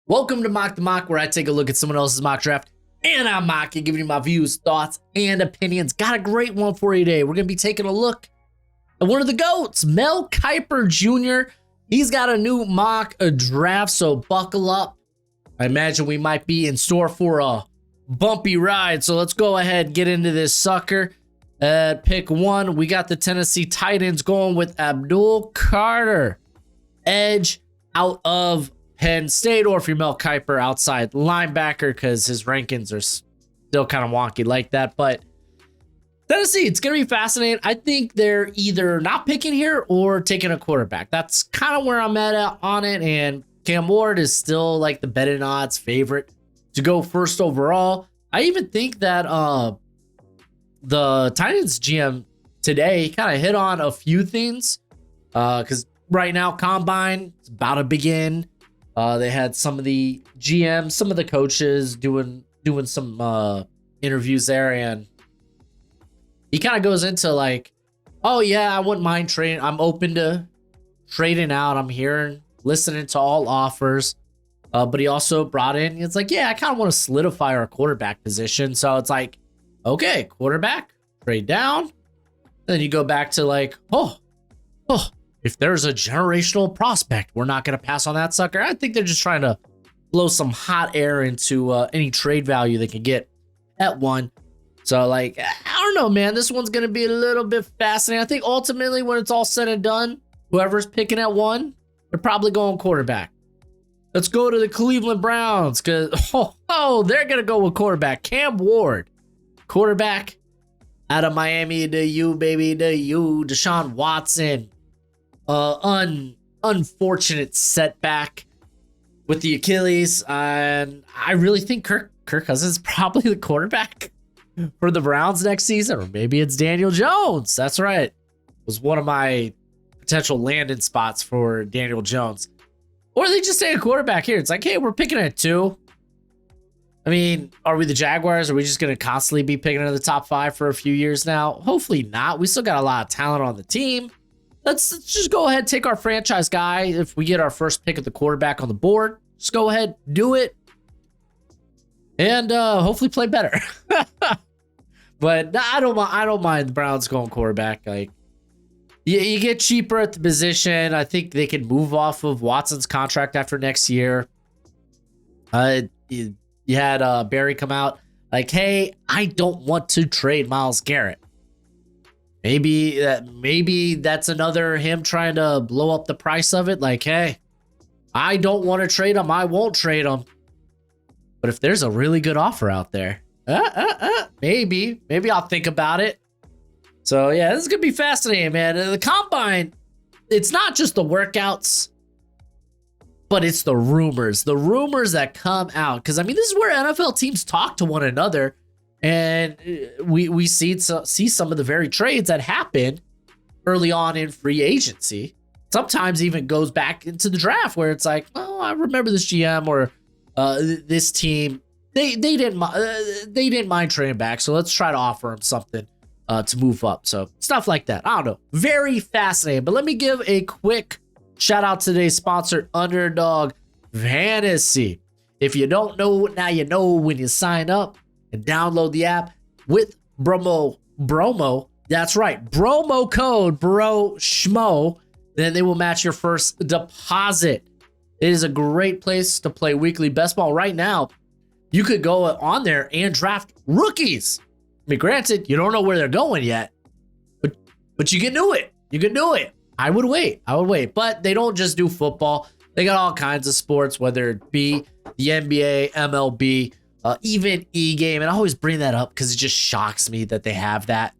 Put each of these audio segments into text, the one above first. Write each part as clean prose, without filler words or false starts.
Welcome to Mock the Mock, where I take a look at someone else's mock draft and I mock it, giving you my views, thoughts, and opinions. Got a great one for you today. We're going to be taking a look at one of the GOATs, Mel Kiper Jr. He's got a new mock draft, so buckle up. I imagine we might be in store for a bumpy ride, so let's go ahead and get into this sucker. At pick one, we got the Tennessee Titans going with Abdul Carter, edge out of Penn State, or if you're Mel Kiper, outside linebacker, because his rankings are still kind of wonky like that. But Tennessee, it's going to be fascinating. I think they're either not picking here or taking a quarterback. That's kind of where I'm at on it. And Cam Ward is still like the betting odds favorite to go first overall. I even think that the Titans GM today kind of hit on a few things, because right now Combine is about to begin. They had some of the GMs, some of the coaches doing some interviews there, and he kind of goes into like, oh yeah, I wouldn't mind trading. I'm open to trading out. I'm hearing, listening to all offers. But he also brought in, it's like, yeah, I kind of want to solidify our quarterback position. So it's like, okay, quarterback, trade down. Then you go back to like, oh, if there's a generational prospect, we're not going to pass on that sucker. I think they're just trying to blow some hot air into any trade value they can get at one. So, like, I don't know, man. This one's going to be a little bit fascinating. I think ultimately, when it's all said and done, whoever's picking at one, they're probably going quarterback. Let's go to the Cleveland Browns, because, they're going to go with quarterback. Cam Ward, quarterback out of Miami to you, baby, to you. Deshaun Watson. Unfortunate setback with the Achilles, and I really think Kirk Cousins is probably the quarterback for the Browns next season, or maybe it's Daniel Jones. That's right. It was one of my potential landing spots for Daniel Jones. Or they just take a quarterback here. It's like, hey, we're picking at 2. I mean, are we the Jaguars? Are we just going to constantly be picking in the top 5 for a few years now? Hopefully not. We still got a lot of talent on the team. Let's just go ahead and take our franchise guy. If we get our first pick at the quarterback on the board, just go ahead, do it, and hopefully play better. But I don't mind the Browns going quarterback. Like, you get cheaper at the position. I think they can move off of Watson's contract after next year. You had Barry come out like, hey, I don't want to trade Myles Garrett. Maybe that's another him trying to blow up the price of it. Like, hey, I don't want to trade him. I won't trade him. But if there's a really good offer out there, maybe I'll think about it. So yeah, this is gonna be fascinating, man. The Combine, it's not just the workouts, but it's the rumors that come out. Because I mean, this is where NFL teams talk to one another. And we see some of the very trades that happen early on in free agency. Sometimes even goes back into the draft where it's like, oh, I remember this GM or this team. They didn't mind trading back, so let's try to offer them something to move up. So stuff like that. I don't know. Very fascinating. But let me give a quick shout out to today's sponsor, Underdog Fantasy. If you don't know, now you know when you sign up and download the app with Broshmo. That's right, Bromo code Broshmo. Then they will match your first deposit. It is a great place to play weekly best ball right now. You could go on there and draft rookies. I mean, granted, you don't know where they're going yet, but you can do it. You can do it. I would wait. But they don't just do football. They got all kinds of sports, whether it be the NBA, MLB, even e-game. And I always bring that up because it just shocks me that they have that.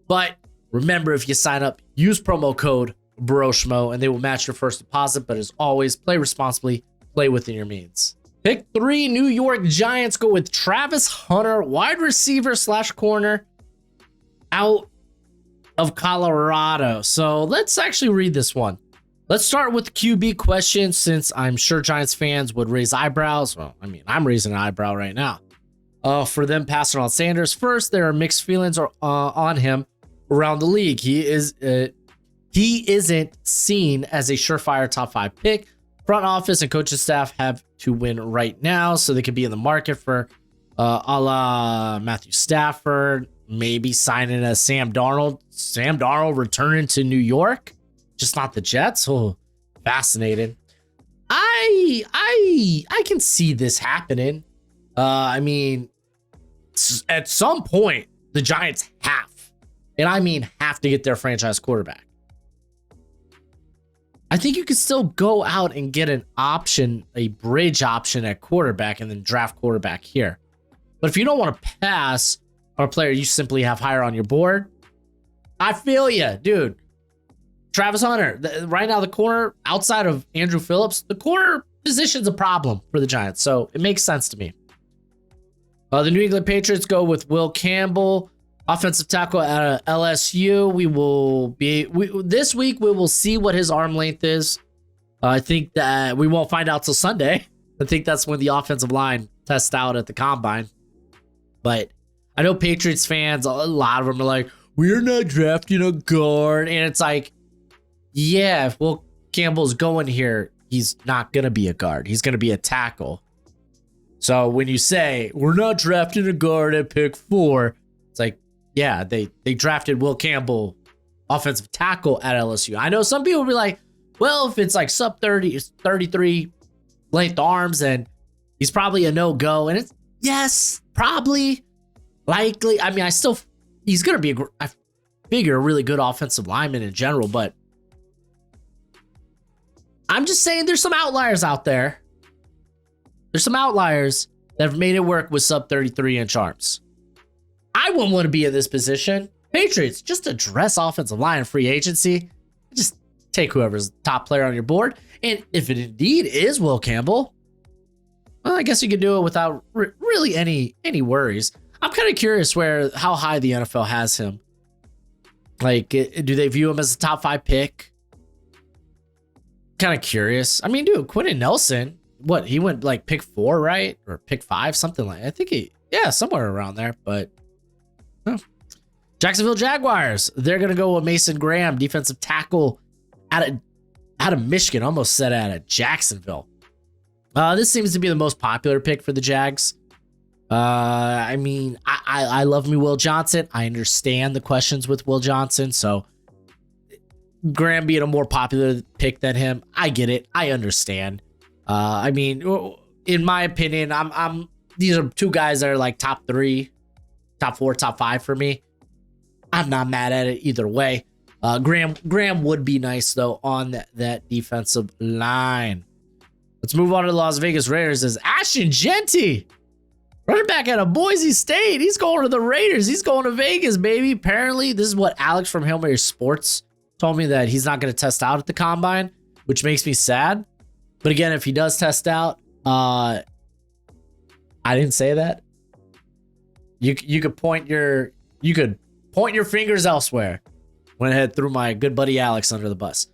But remember, if you sign up, use promo code Broshmo and they will match your first deposit. But as always, play responsibly, play within your means. Pick 3, New York Giants go with Travis Hunter, wide receiver / corner out of Colorado. So let's actually read this one. Let's start with the QB question, since I'm sure Giants fans would raise eyebrows. Well, I mean, I'm raising an eyebrow right now. For them passing on Sanders. First, there are mixed feelings on him around the league. He isn't seen as a surefire top 5 pick. front office and coaching staff have to win right now so they can be in the market for a la Matthew Stafford, maybe signing a Sam Darnold. Sam Darnold returning to New York, just not the Jets. Oh, fascinating. I can see this happening. I mean, at some point, the Giants have, and I mean have to get their franchise quarterback. I think you could still go out and get an option, a bridge option at quarterback, and then draft quarterback here. But if you don't want to pass on a player you simply have higher on your board, I feel you, dude. Travis Hunter, right now the corner, outside of Andrew Phillips, the corner position's a problem for the Giants, so it makes sense to me. The New England Patriots go with Will Campbell, offensive tackle at LSU. This week we will see what his arm length is. I think that we won't find out till Sunday. I think that's when the offensive line tests out at the combine. But I know Patriots fans, a lot of them are like, we're not drafting a guard. And it's like, yeah, if Will Campbell's going here, he's not going to be a guard. He's going to be a tackle. So when you say, we're not drafting a guard at pick 4, it's like, yeah, they drafted Will Campbell, offensive tackle at LSU. I know some people will be like, well, if it's like sub 30, 33 length arms, and he's probably a no-go. And it's, yes, probably, likely. I mean, he's going to be, I figure, a really good offensive lineman in general, but I'm just saying there's some outliers out there. There's some outliers that have made it work with sub 33-inch arms. I wouldn't want to be in this position. Patriots, just address offensive line and free agency. Just take whoever's top player on your board. And if it indeed is Will Campbell, well, I guess you could do it without really any worries. I'm kind of curious how high the NFL has him. Like, do they view him as a top 5 pick? Kind of curious. I mean, dude, Quentin Nelson, he went like pick 4, right? Or pick 5, something like that. I think somewhere around there, but Jacksonville Jaguars, they're going to go with Mason Graham, defensive tackle out of Michigan, almost said out of Jacksonville. This seems to be the most popular pick for the Jags. I mean, I love me Will Johnson. I understand the questions with Will Johnson, so Graham being a more popular pick than him, I get it. I understand. I mean, in my opinion, these are two guys that are like top 3, top 4, top 5 for me. I'm not mad at it either way. Graham would be nice though on that defensive line. Let's move on to the Las Vegas Raiders. As Ashton Jeanty, running back out of Boise State, he's going to the Raiders. He's going to Vegas, baby. Apparently, this is what Alex from Hail Mary Sports told me, that he's not going to test out at the combine, which makes me sad. But again, if he does test out, I didn't say that. You could point your fingers elsewhere. Went ahead, threw my good buddy Alex under the bus.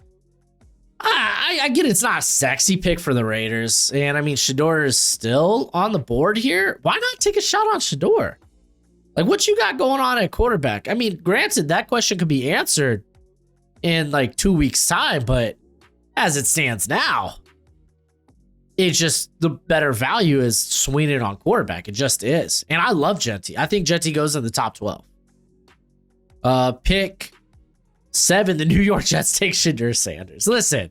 I get it's not a sexy pick for the Raiders, and I mean Shedeur is still on the board here. Why not take a shot on Shedeur? Like, what you got going on at quarterback? I mean, granted, that question could be answered in like 2 weeks' time, but as it stands now, it's just the better value is swinging on quarterback. It just is. And I love Jeanty. I think Jeanty goes in the top 12. Pick 7, the New York Jets take Shedeur Sanders. Listen.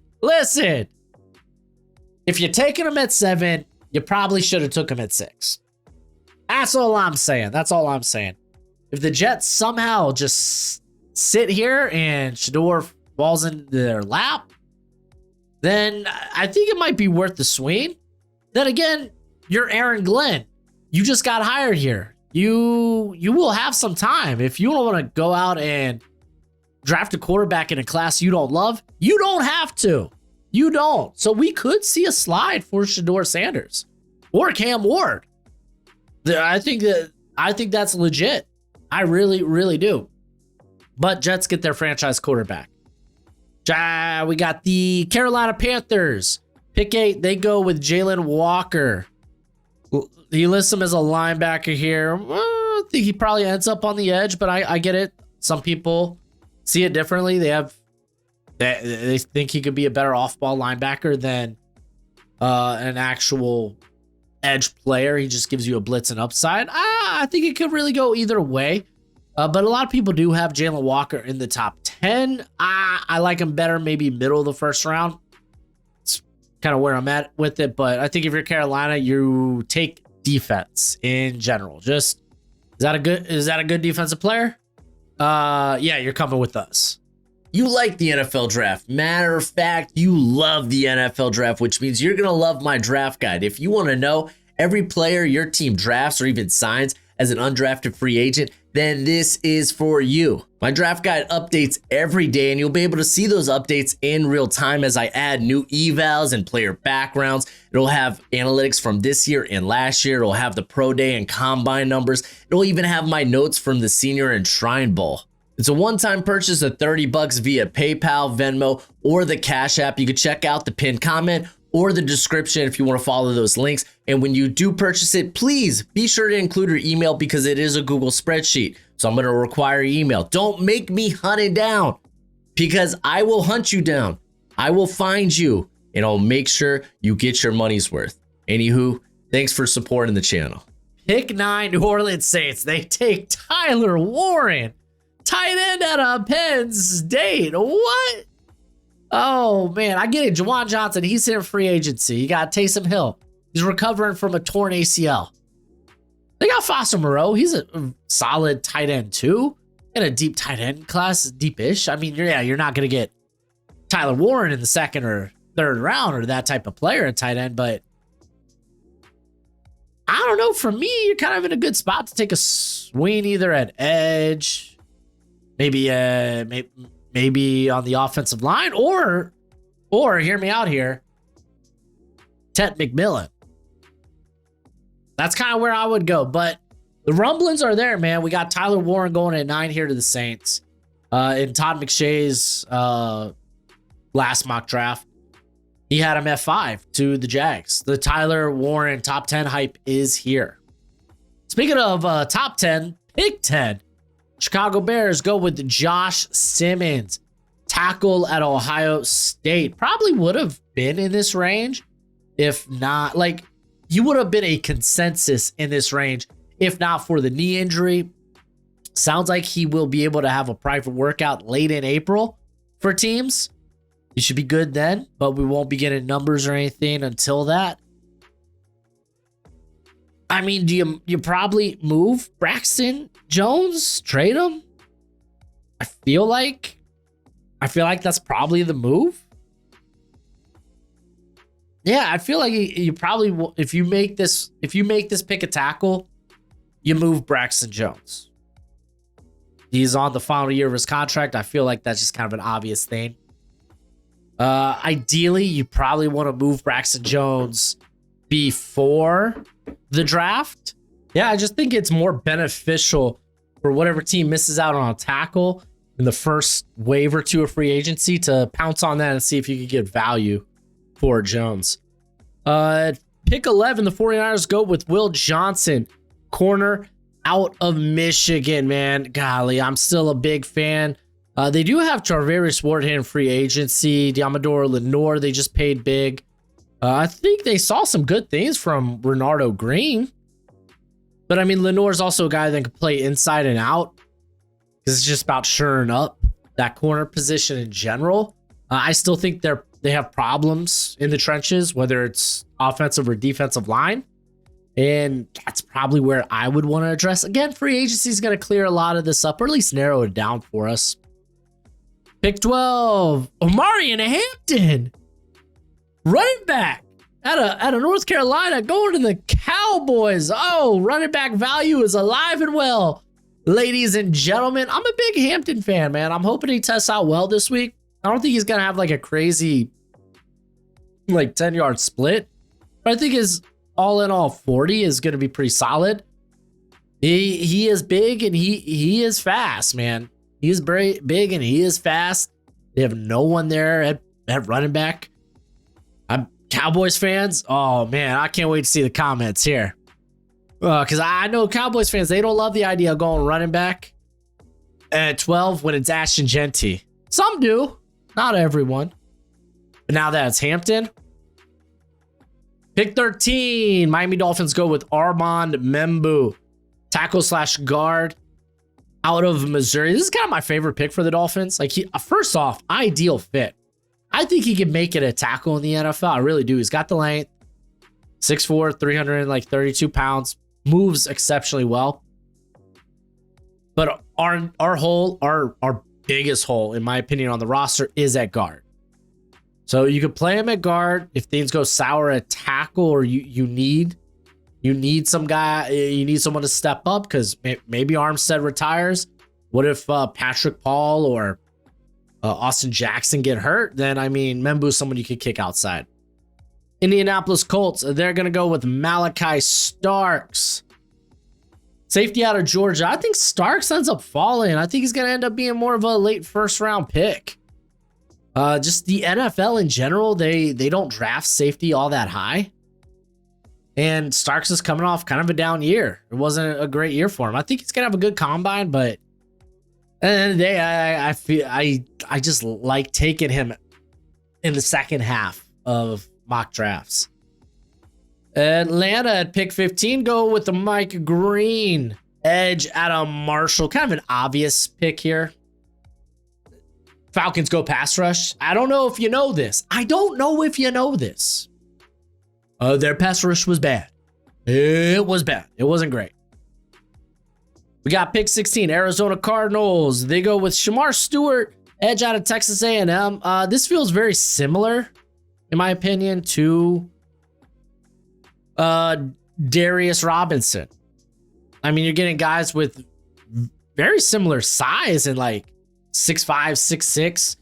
If you're taking him at 7, you probably should have took him at 6. That's all I'm saying. If the Jets somehow just sit here and Shedeur falls into their lap, then I think it might be worth the swing. Then again, you're Aaron Glenn. You just got hired here. You will have some time. If you don't want to go out and draft a quarterback in a class you don't love, you don't have to. You don't. So we could see a slide for Shedeur Sanders or Cam Ward. I think that's legit. I really, really do. But Jets get their franchise quarterback. We got the Carolina Panthers. Pick 8, they go with Jalen Walker. He lists him as a linebacker here. I think he probably ends up on the edge, but I get it. Some people see it differently. They think he could be a better off-ball linebacker than an actual edge player. He just gives you a blitz and upside. I think it could really go either way. But a lot of people do have Jalen Walker in the top 10. I like him better, maybe middle of the first round. It's kind of where I'm at with it. But I think if you're Carolina, you take defense in general. Just is that a good defensive player? Yeah, you're coming with us. You like the NFL draft. Matter of fact, you love the NFL draft, which means you're going to love my draft guide. If you want to know every player your team drafts or even signs as an undrafted free agent, then this is for you. My draft guide updates every day, and you'll be able to see those updates in real time as I add new evals and player backgrounds. It'll have analytics from this year and last year. It'll have the pro day and combine numbers. It'll even have my notes from the senior and Shrine Bowl. It's a one-time purchase of $30 via PayPal, Venmo, or the Cash App. You can check out the pinned comment or the description if you want to follow those links. And when you do purchase it, please be sure to include your email because it is a Google spreadsheet. So I'm going to require your email. Don't make me hunt it down because I will hunt you down. I will find you and I'll make sure you get your money's worth. Anywho, thanks for supporting the channel. Pick 9 New Orleans Saints. They take Tyler Warren, tight end out of Penn State. What? Oh, man, I get it. Juwan Johnson, he's in free agency. You got Taysom Hill. He's recovering from a torn ACL. They got Foster Moreau. He's a solid tight end, too. In a deep tight end class, deep-ish. I mean, you're not going to get Tyler Warren in the second or third round or that type of player in tight end, but I don't know. For me, you're kind of in a good spot to take a swing either at edge, maybe on the offensive line, or hear me out here, Ted McMillan. That's kind of where I would go, but the rumblings are there, man. We got Tyler Warren going at 9 here to the Saints. In Todd McShay's last mock draft, he had him at 5 to the Jags. The Tyler Warren top 10 hype is here. Speaking of top 10, pick 10. Chicago Bears go with Josh Simmons, tackle at Ohio State. Probably would have been in this range if not, like, he would have been a consensus in this range if not for the knee injury. Sounds like he will be able to have a private workout late in April for teams. He should be good then, but we won't be getting numbers or anything until that. I mean, do you probably move Braxton Jones, trade him? I feel like that's probably the move. Yeah, I feel like you probably will, if you make this pick a tackle, you move Braxton Jones. He's on the final year of his contract. I feel like that's just kind of an obvious thing. Ideally, you probably want to move Braxton Jones before the draft. Yeah, I just think it's more beneficial for whatever team misses out on a tackle in the first wave or two of free agency to pounce on that and see if you can get value for Jones. Pick 11, the 49ers go with Will Johnson, corner out of Michigan, man. Golly, I'm still a big fan. They do have Charvarius Ward here in free agency. Diamador Lenore, they just paid big. I think they saw some good things from Renardo Green. But I mean, Lenore's also a guy that can play inside and out because it's just about shoring up that corner position in general. I still think they have problems in the trenches, whether it's offensive or defensive line. And that's probably where I would want to address. Again, free agency is going to clear a lot of this up, or at least narrow it down for us. Pick 12, Omarion Hampton, running back out of North Carolina, going to the Cowboys. Oh, running back value is alive and well, ladies and gentlemen. I'm a big Hampton fan, man. I'm hoping he tests out well this week. I don't think he's going to have like a crazy 10-yard split, but I think his all in all 40 is going to be pretty solid. He is big and he is fast, man. He is very big and he is fast. They have no one there at running back. I'm Cowboys fans. Oh man, I can't wait to see the comments here. Because I know Cowboys fans, they don't love the idea of going running back at 12 when it's Ashton Genty. Some do, not everyone. But now that it's Hampton, Pick 13. Miami Dolphins go with Armand Membu, tackle slash guard out of Missouri. This is kind of my favorite pick for the Dolphins. Like, first off, ideal fit. I think he can make it a tackle in the NFL. I really do. He's got the length, 6'4", 332 pounds, moves exceptionally well. But our biggest hole, in my opinion, on the roster is at guard. So you could play him at guard if things go sour at tackle, or you need some guy, you need someone to step up because maybe Armstead retires. What if Patrick Paul or Austin Jackson get hurt? Then, I mean, Membu's someone you could kick outside. Indianapolis Colts, they're going to go with Malachi Starks. Safety out of Georgia. I think Starks ends up falling. I think he's going to end up being more of a late first round pick. Just the NFL in general, they don't draft safety all that high. And Starks is coming off kind of a down year. It wasn't a great year for him. I think he's going to have a good combine, but at the end of the day, I just like taking him in the second half of mock drafts. Atlanta at pick 15 go with the Mike Green, edge out of Marshall. Kind of an obvious pick here. Falcons go pass rush. I don't know if you know this. Their pass rush was bad. It was bad. It wasn't great. We got pick 16, Arizona Cardinals. They go with Shamar Stewart, edge out of Texas A&M. This feels very similar, in my opinion, to Darius Robinson. I mean, you're getting guys with very similar size and like 6'5", 6'6",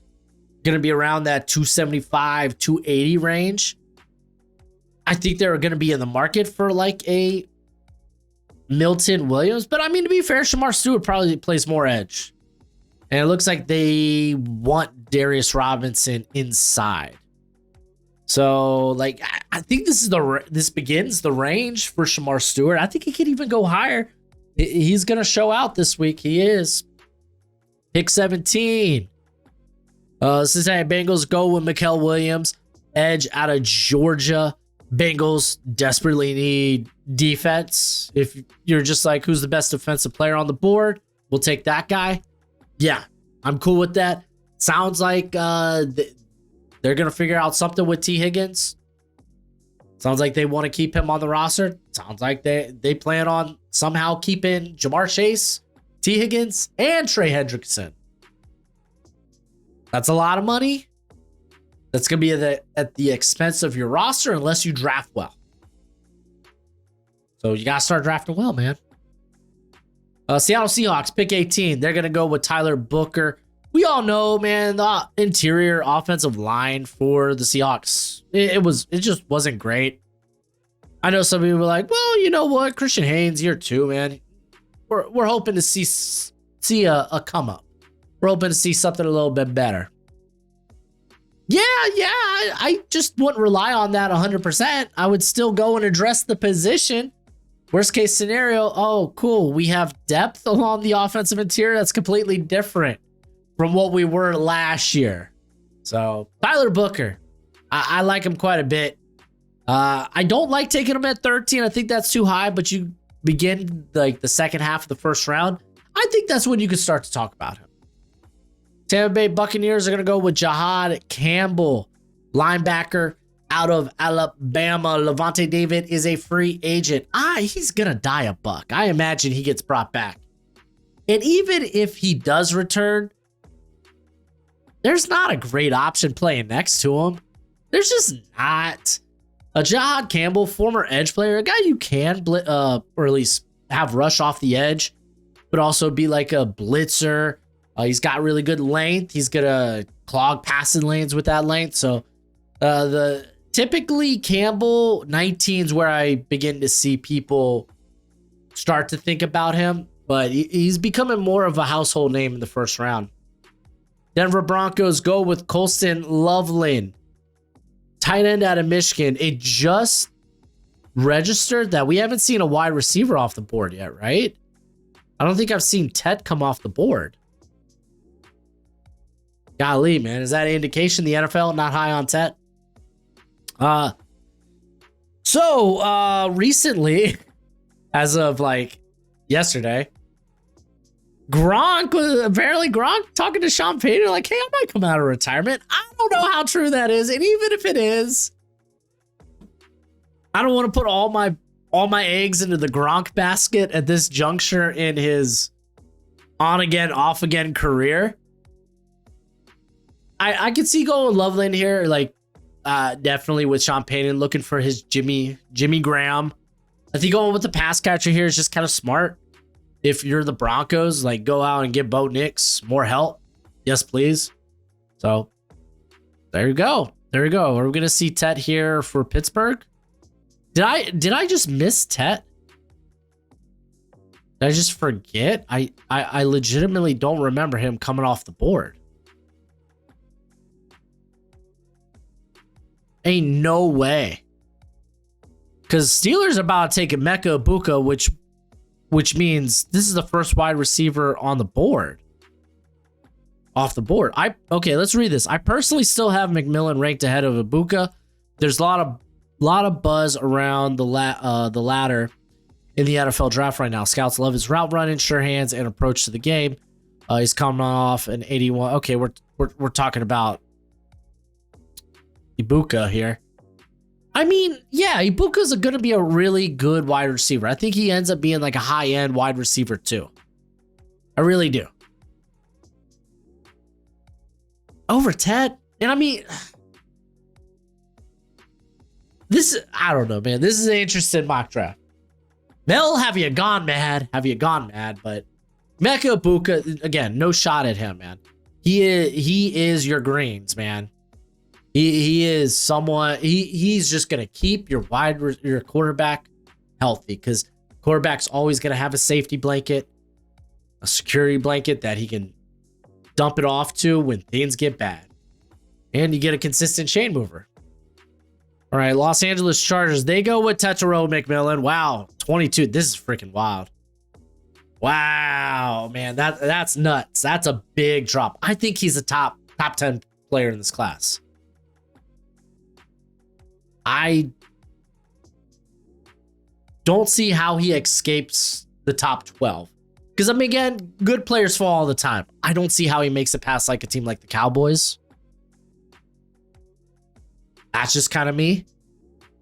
going to be around that 275, 280 range. I think they're going to be in the market for like a Milton Williams. But I mean, to be fair, Shamar Stewart probably plays more edge. And it looks like they want Darius Robinson inside. So, like, I think this begins the range for Shamar Stewart. I think he could even go higher. He's going to show out this week. He is. Pick 17. Cincinnati Bengals go with Mikael Williams, edge out of Georgia. Bengals desperately need defense. If you're just like, who's the best defensive player on the board? We'll take that guy. Yeah, I'm cool with that. Sounds like they're going to figure out something with T. Higgins. Sounds like they want to keep him on the roster. Sounds like they plan on somehow keeping Jamar Chase, T. Higgins, and Trey Hendrickson. That's a lot of money. That's going to be at the expense of your roster unless you draft well. So you got to start drafting well, man. Seattle Seahawks, pick 18. They're going to go with Tyler Booker. We all know, man, the interior offensive line for the Seahawks, it just wasn't great. I know some people were like, well, you know what? Christian Haynes year 2, man. We're hoping to see a come up. We're hoping to see something a little bit better. Yeah, I just wouldn't rely on that 100%. I would still go and address the position. Worst case scenario, oh, cool. We have depth along the offensive interior that's completely different from what we were last year. So, Tyler Booker, I like him quite a bit. I don't like taking him at 13. I think that's too high, but you begin like the second half of the first round. I think that's when you can start to talk about him. Tampa Bay Buccaneers are going to go with Jahad Campbell, linebacker out of Alabama. Levante David is a free agent. He's going to die a buck. I imagine he gets brought back. And even if he does return, there's not a great option playing next to him. There's just not. A Jahad Campbell, former edge player, a guy you can or at least have rush off the edge, but also be like a blitzer. He's got really good length. He's gonna clog passing lanes with that length. So typically Campbell 19 is where I begin to see people start to think about him, but he's becoming more of a household name in the first round. Denver Broncos go with Colston Loveland, tight end out of Michigan. It just registered that we haven't seen a wide receiver off the board yet, right? I don't think I've seen Tet come off the board. Golly, man. Is that an indication the NFL not high on Tet? So, recently, as of like yesterday, Gronk talking to Sean Payton, like, hey, I might come out of retirement. I don't know how true that is. And even if it is, I don't want to put all my eggs into the Gronk basket at this juncture in his on again, off again career. I could see going Loveland here, like definitely with Sean Payton looking for his Jimmy Graham. I think going with the pass catcher here is just kind of smart. If you're the Broncos, like go out and give Bo Nix more help. Yes, please. So there you go. There you go. Are we gonna see Tet here for Pittsburgh? Did I just miss Tet? Did I just forget? I legitimately don't remember him coming off the board. Ain't no way. Because Steelers are about to take Emeka Ibuka, which means this is the first wide receiver on the board. Off the board. Okay, let's read this. I personally still have McMillan ranked ahead of Ibuka. There's a lot of buzz around the ladder in the NFL draft right now. Scouts love his route running, sure hands, and approach to the game. He's coming off an 81. Okay, we're talking about Ibuka here. I mean, yeah, Ibuka's going to be a really good wide receiver. I think he ends up being like a high-end wide receiver too. I really do. Over Ted. And I mean, I don't know, man. This is an interesting mock draft. Mel, have you gone mad? Have you gone mad? But Emeka Ibuka, again, no shot at him, man. He is your greens, man. He is someone. He's just gonna keep your quarterback healthy, because quarterback's always gonna have a safety blanket, a security blanket that he can dump it off to when things get bad, and you get a consistent chain mover. All right, Los Angeles Chargers. They go with Tetairoa McMillan. Wow, 22. This is freaking wild. Wow, man, that's nuts. That's a big drop. I think he's a top 10 player in this class. I don't see how he escapes the top 12. Because, I mean, again, good players fall all the time. I don't see how he makes it past like a team like the Cowboys. That's just kind of me.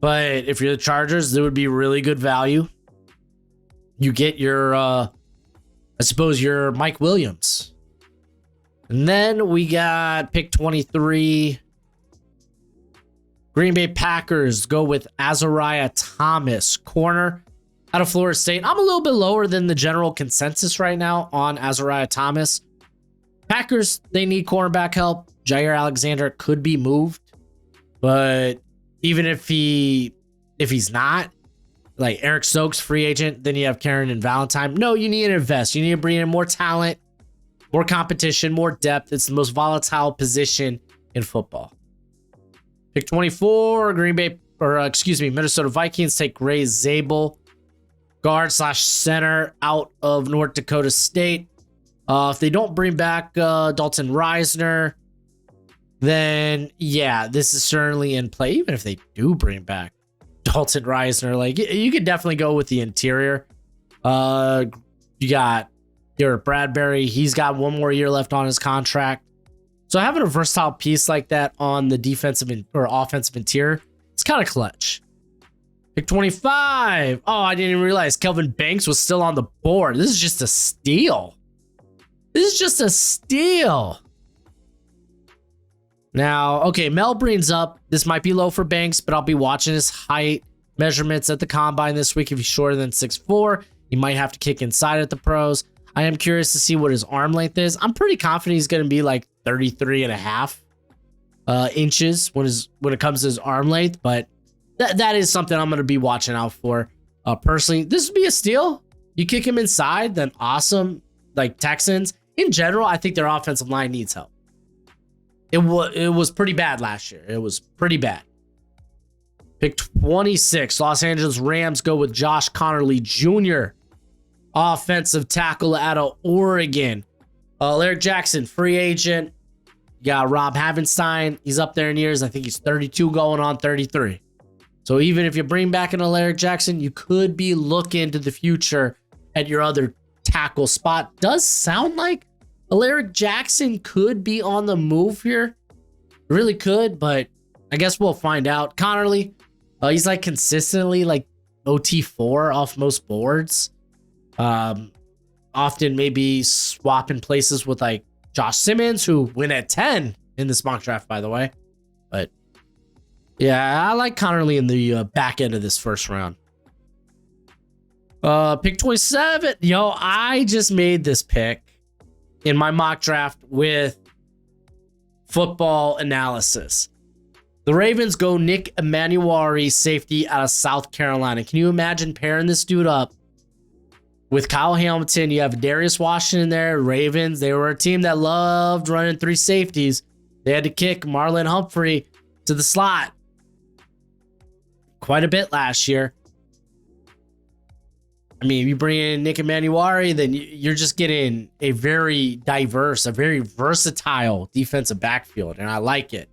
But if you're the Chargers, there would be really good value. You get your, I suppose, your Mike Williams. And then we got pick 23. Green Bay Packers go with Azariah Thomas, corner out of Florida State. I'm a little bit lower than the general consensus right now on Azariah Thomas. Packers, they need cornerback help. Jair Alexander could be moved, but even if he's not, like Eric Stokes, free agent, then you have Karen and Valentine. No, you need to invest. You need to bring in more talent, more competition, more depth. It's the most volatile position in football. Pick 24, Minnesota Vikings take Ray Zabel, guard/center out of North Dakota State. If they don't bring back Dalton Reisner, then yeah, this is certainly in play. Even if they do bring back Dalton Reisner, like you could definitely go with the interior. You got Garrett Bradbury. He's got one more year left on his contract. So having a versatile piece like that on the defensive or offensive interior, it's kind of clutch. Pick 25. Oh, I didn't even realize Kelvin Banks was still on the board. This is just a steal. This is just a steal. Now, okay, Mel brings up, this might be low for Banks, but I'll be watching his height measurements at the combine this week. If he's shorter than 6'4", he might have to kick inside at the pros. I am curious to see what his arm length is. I'm pretty confident he's going to be like 33 and a half inches when it comes to his arm length, but that is something I'm going to be watching out for. Personally, this would be a steal. You kick him inside, then awesome. Like Texans, in general, I think their offensive line needs help. It was pretty bad last year. It was pretty bad. Pick 26, Los Angeles Rams go with Josh Connerly Jr., offensive tackle out of Oregon. Larry Jackson, free agent. You got Rob Havenstein. He's up there in years. I think he's 32 going on 33. So even if you bring back an Alaric Jackson, you could be looking to the future at your other tackle spot. Does sound like Alaric Jackson could be on the move here. Really could, but I guess we'll find out. Connerly, he's like consistently like OT4 off most boards. Often maybe swapping places with like Josh Simmons, who went at 10 in this mock draft, by the way. But yeah, I like Connerly in the back end of this first round. Pick 27. Yo, I just made this pick in my mock draft with football analysis. The Ravens go Nick Emanuari, safety out of South Carolina. Can you imagine pairing this dude up with Kyle Hamilton? You have Darius Washington there. Ravens, they were a team that loved running 3 safeties. They had to kick Marlon Humphrey to the slot quite a bit last year. I mean, if you bring in Nick Emanuari, then you're just getting a very diverse, a very versatile defensive backfield, and I like it.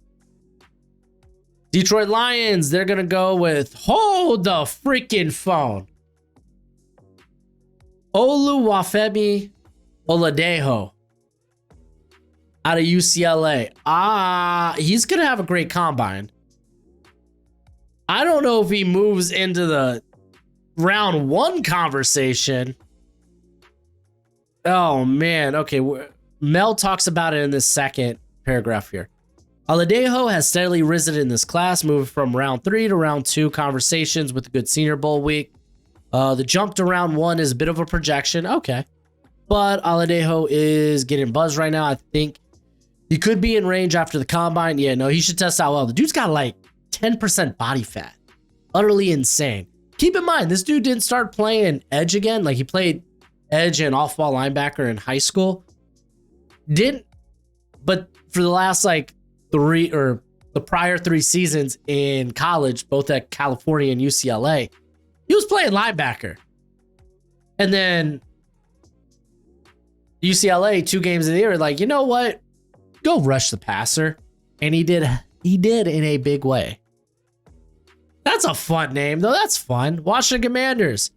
Detroit Lions, they're going to go with, hold the freaking phone, Oluwafemi Oladejo out of UCLA. He's going to have a great combine. I don't know if he moves into the round 1 conversation. Oh, man. Okay. Mel talks about it in this second paragraph here. Oladejo has steadily risen in this class, moving from round 3 to round 2 conversations with a good Senior Bowl week. The jump to round 1 is a bit of a projection. Okay. But Oladejo is getting buzzed right now. I think he could be in range after the combine. Yeah, no, he should test out well. The dude's got like 10% body fat. Utterly insane. Keep in mind, this dude didn't start playing edge again. Like, he played edge and off-ball linebacker in high school. But for the last like the prior 3 seasons in college, both at California and UCLA, he was playing linebacker. And then UCLA, 2 games of the year, like, you know what? Go rush the passer. And he did in a big way. That's a fun name, though. That's fun. Washington Commanders.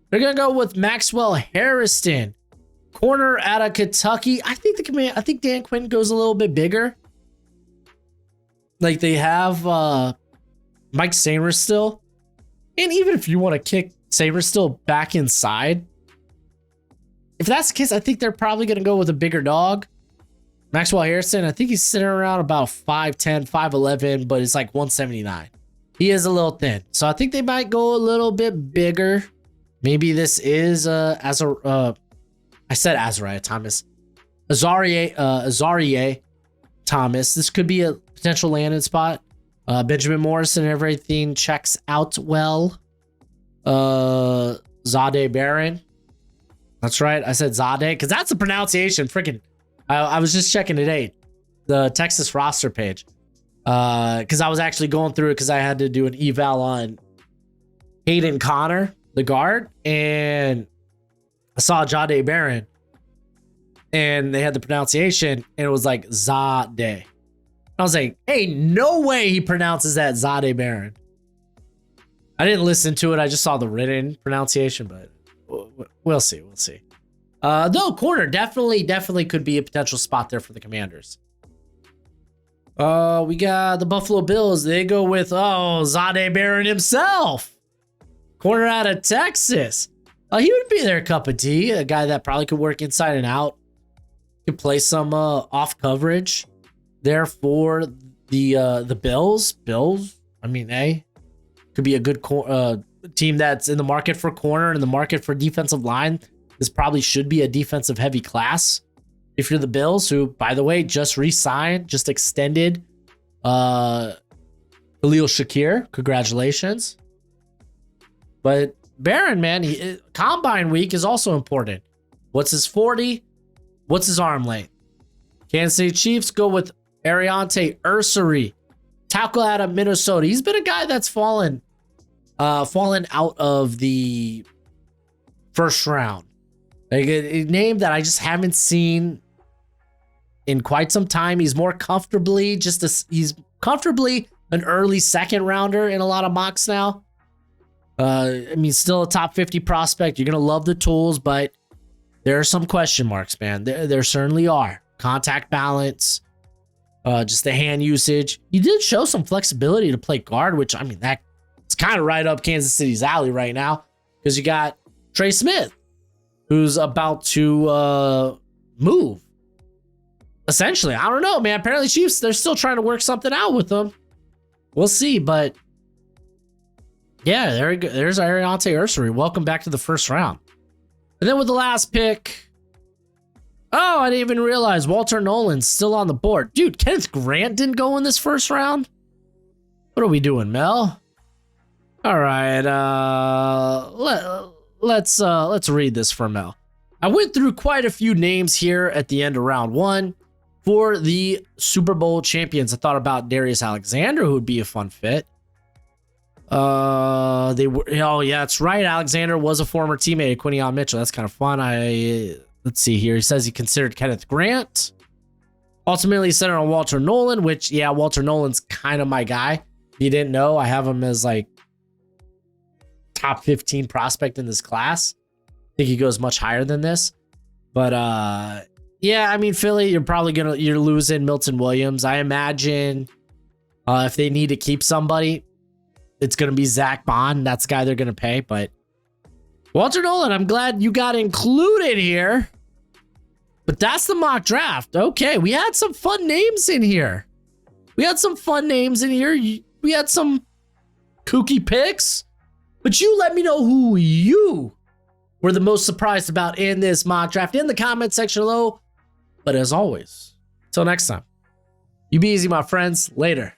They're going to go with Maxwell Harrison, corner out of Kentucky. I think Dan Quinn goes a little bit bigger. Like, they have Mike Sainristil still. And even if you want to kick Sainristil still back inside, if that's the case, I think they're probably going to go with a bigger dog. Maxwell Harrison, I think he's sitting around about 5'10", 5'11", but it's like 179. He is a little thin. So I think they might go a little bit bigger. Maybe this is I said Azariah Thomas. Azarie Thomas. This could be a potential landing spot. Benjamin Morrison, everything checks out well. Zade Barron. That's right. I said Zade because that's the pronunciation. Freaking. I was just checking today, the Texas roster page. Because I was actually going through it because I had to do an eval on Hayden Connor, the guard, and I saw Jade Barron, and they had the pronunciation, and it was like Zade. I was like, hey, no way he pronounces that Zade Barron. I didn't listen to it. I just saw the written pronunciation, but we'll see. We'll see. Though corner definitely could be a potential spot there for the Commanders. We got the Buffalo Bills. They go with, Zade Barron himself. Corner out of Texas. He would be their cup of tea. A guy that probably could work inside and out. Could play some off coverage there for the Bills. I mean, could be a good team that's in the market for corner and in the market for defensive line. This probably should be a defensive heavy class. If you're the Bills, who, by the way, just re-signed, just extended Khalil Shakir. Congratulations. But Barron, man, combine week is also important. What's his 40? What's his arm length? Kansas City Chiefs go with Ariante Ursery, tackle out of Minnesota. He's been a guy that's fallen out of the first round. Like a name that I just haven't seen in quite some time. He's more comfortably an early second rounder in a lot of mocks now. I mean, still a top 50 prospect. You're going to love the tools, but there are some question marks, man. There certainly are. Contact balance, just the hand usage. He did show some flexibility to play guard, which, I mean, it's kind of right up Kansas City's alley right now, because you got Trey Smith, who's about to move. Essentially, I don't know, man. Apparently, Chiefs, they're still trying to work something out with them. We'll see, but yeah, there's Ariante Ursary. Welcome back to the first round. And then with the last pick, oh, I didn't even realize Walter Nolan's still on the board. Dude, Kenneth Grant didn't go in this first round? What are we doing, Mel? All right, let's read this for Mel. I went through quite a few names here at the end of round one for the Super Bowl champions. I thought about Darius Alexander, who would be a fun fit. Oh yeah, that's right. Alexander was a former teammate of Quinion Mitchell. That's kind of fun. Let's see here. He says he considered Kenneth Grant. Ultimately, he centered on Walter Nolan, which, yeah, Walter Nolan's kind of my guy. If you didn't know, I have him as like top 15 prospect in this class. I think he goes much higher than this. But yeah, I mean, Philly, you're losing Milton Williams. I imagine if they need to keep somebody, it's going to be Zach Bond. That's the guy they're going to pay. But Walter Nolan, I'm glad you got included here. But that's the mock draft. Okay, we had some fun names in here. We had some kooky picks. But you let me know who you were the most surprised about in this mock draft in the comment section below. But as always, until next time, you be easy, my friends. Later.